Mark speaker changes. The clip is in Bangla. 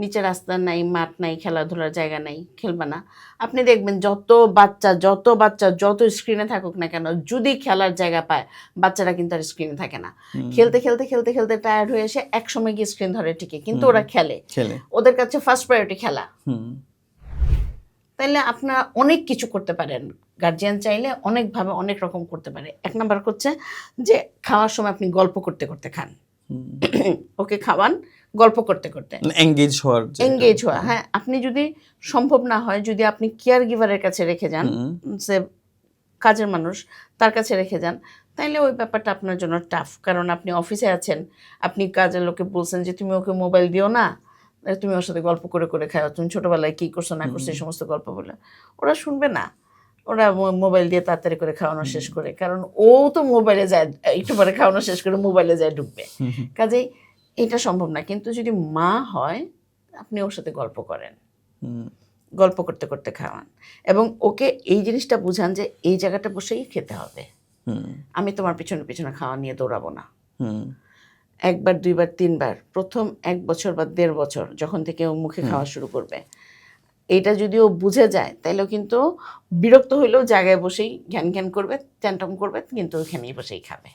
Speaker 1: নিচে রাস্তা নাই, মাঠ নাই, খেলাধুলার জায়গা নাই, খেলবে না। আপনি দেখবেন যত স্ক্রিনে থাকুক না কেন, যদি খেলার জায়গা পায় বাচ্চারা কিন্তু আর স্ক্রিনে থাকে না। খেলতে খেলতে খেলতে খেলতে টায়ার্ড হয়ে এসে এক সময় গিয়ে স্ক্রিন ধরে ঠিকই, কিন্তু ওরা খেলে। ওদের কাছে ফার্স্ট প্রায়োরিটি খেলা। তাইলে আপনারা অনেক কিছু করতে পারেন, গার্জিয়ান চাইলে অনেকভাবে অনেক রকম করতে পারে। এক নাম্বার হচ্ছে যে খাওয়ার সময় আপনি গল্প করতে করতে খান, ওকে খাওয়ান গল্প করতে করতে, এঙ্গেজ হওয়া। হ্যাঁ, আপনি যদি সম্ভব না হয়, যদি আপনি কেয়ার গিভারের কাছে রেখে যান, সে কাজের মানুষ, তার কাছে রেখে যান, তাইলে ওই ব্যাপারটা আপনার জন্য টাফ। কারণ আপনি অফিসে আছেন, আপনি কাজের লোকে বলছেন যে তুমি ওকে মোবাইল দিও না, তুমি ওর সাথে গল্প করে করে খাও, তুমি ছোটবেলায় কী করছো না করছো এই সমস্ত গল্প বলে, ওরা শুনবে না। ওরা মোবাইল দিয়ে তাড়াতাড়ি করে খাওয়ানো শেষ করে, কারণ ও তো মোবাইলে যায়, একটু পরে খাওয়ানো শেষ করে মোবাইলে যায় ঢুকবে। কাজেই এটা সম্ভব না। কিন্তু যদি মা হয়, আপনি ওর সাথে গল্প করেন, গল্প করতে করতে খাওয়ান, এবং ওকে এই জিনিসটা বুঝান যে এই জায়গাটা বসেই খেতে হবে, আমি তোমার পিছনে পিছনে খাওয়া নিয়ে দৌড়াবো না। একবার, দুইবার, তিনবার, প্রথম 1 বছর বা 1.5 বছর যখন থেকে ও মুখে খাওয়া শুরু করবে, এটা যদি ও বুঝে যায়, তাহলেও কিন্তু বিরক্ত হইলেও জায়গায় বসেই ঘ্যান ঘ্যান করবে, ট্যান্ট্রাম করবে, কিন্তু ওইখানেই বসেই খাবে।